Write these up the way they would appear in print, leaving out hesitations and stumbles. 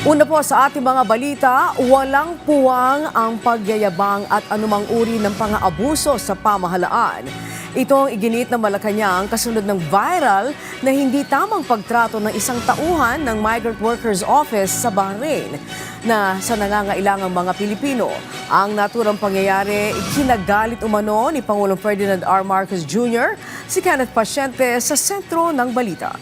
Una po sa ating mga balita, walang puwang ang pagyayabang at anumang uri ng pang-aabuso sa pamahalaan. Ito ang iginit ng Malacanang kasunod ng viral na hindi tamang pagtrato ng isang tauhan ng Migrant Workers Office sa Bahrain na sa nangangailangang mga Pilipino. Ang naturang pangyayari, kinagalit umano ni Pangulong Ferdinand R. Marcos Jr. si Kenneth Paciente sa sentro ng balita.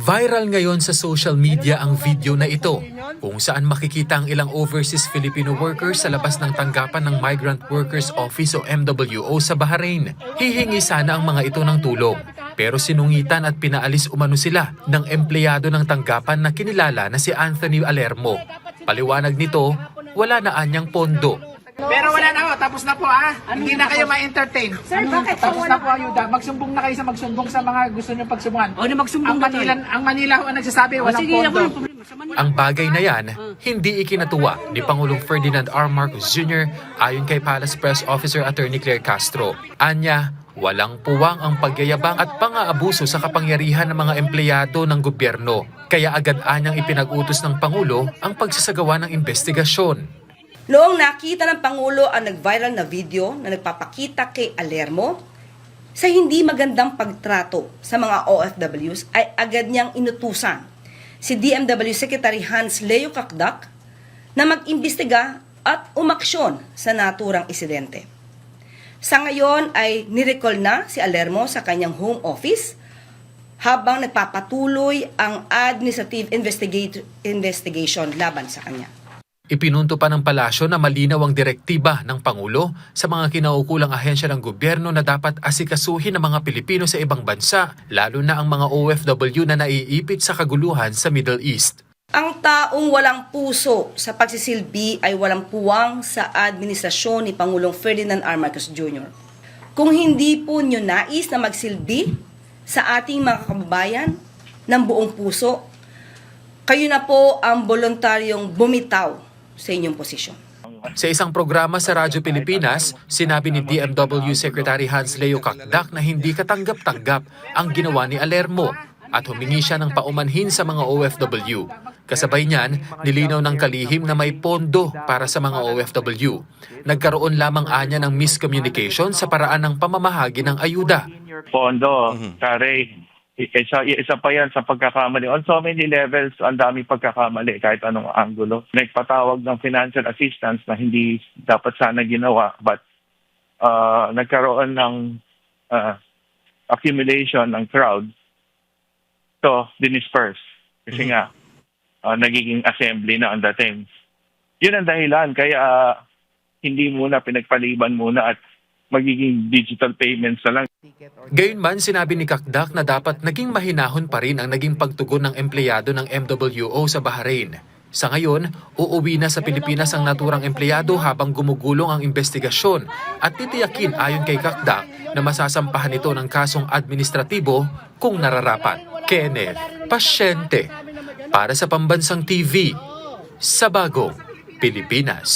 Viral ngayon sa social media ang video na ito, kung saan makikita ang ilang overseas Filipino workers sa labas ng tanggapan ng Migrant Workers Office o MWO sa Bahrain. Hihingi sana ang mga ito ng tulong, pero sinungitan at pinaalis umano sila ng empleyado ng tanggapan na kinilala na si Anthony Alermo. Paliwanag nito, wala na anyang pondo. Pero wala na ho, tapos na po hindi na kayo ma-entertain. Sir, bakit Tapos na po ayuda. Magsumbong na kayo sa magsumbong sa mga gusto nyo pagsumbungan. O, na magsumbong Ang Manila ho ang nagsasabi, walang sige, pondo. walang problema. Sa Manila. Ang bagay na yan, hindi ikinatuwa ni Pangulong Ferdinand R. Marcos Jr. ayon kay Palace Press Officer Attorney Claire Castro. Anya, walang puwang ang pagyayabang at pang-aabuso sa kapangyarihan ng mga empleyado ng gobyerno. Kaya agad anyang ipinag-utos ng Pangulo ang pagsasagawa ng investigasyon. Noong nakita ng Pangulo ang nag-viral na video na nagpapakita kay Alermo sa hindi magandang pagtrato sa mga OFWs, ay agad niyang inutusan si DMW Secretary Hans Leo Kakdak na mag-imbestiga at umaksyon sa naturang insidente. Sa ngayon ay nirecall na si Alermo sa kanyang home office habang nagpapatuloy ang administrative investigation laban sa kanya. Ipinunto pa ng palasyo na malinaw ang direktiba ng Pangulo sa mga kinaukulang ahensya ng gobyerno na dapat asikasuhin ng mga Pilipino sa ibang bansa, lalo na ang mga OFW na naiipit sa kaguluhan sa Middle East. Ang taong walang puso sa pagsisilbi ay walang puwang sa administrasyon ni Pangulong Ferdinand R. Marcos Jr. Kung hindi po nyo nais na magsilbi sa ating mga kababayan ng buong puso, kayo na po ang voluntaryong bumitaw sa inyong posisyon. Sa isang programa sa Radyo Pilipinas, sinabi ni DMW Secretary Hans Leo Kakdak na hindi katanggap-tanggap ang ginawa ni Alermo at humingi siya ng paumanhin sa mga OFW. Kasabay niyan, nilinaw ng kalihim na may pondo para sa mga OFW. Nagkaroon lamang anya ng miscommunication sa paraan ng pamamahagi ng ayuda. Pondo, Kare, isa pa yan sa pagkakamali. On so many levels, ang dami pagkakamali kahit anong anggulo. Nagpatawag ng financial assistance na hindi dapat sana ginawa, but nagkaroon ng accumulation ng crowd. So, dinisperse. Kasi nga, nagiging assembly na ang dating. Yun ang dahilan. Kaya hindi muna, pinagpaliban muna at magiging digital payments na lang. Gayunman, sinabi ni Kakdak na dapat naging mahinahon pa rin ang naging pagtugon ng empleyado ng MWO sa Bahrain. Sa ngayon, uuwi na sa Pilipinas ang naturang empleyado habang gumugulong ang investigasyon at titiyakin ayon kay Kakdak na masasampahan ito ng kasong administratibo kung nararapat. Kenneth Paciente para sa Pambansang TV sa Bagong Pilipinas.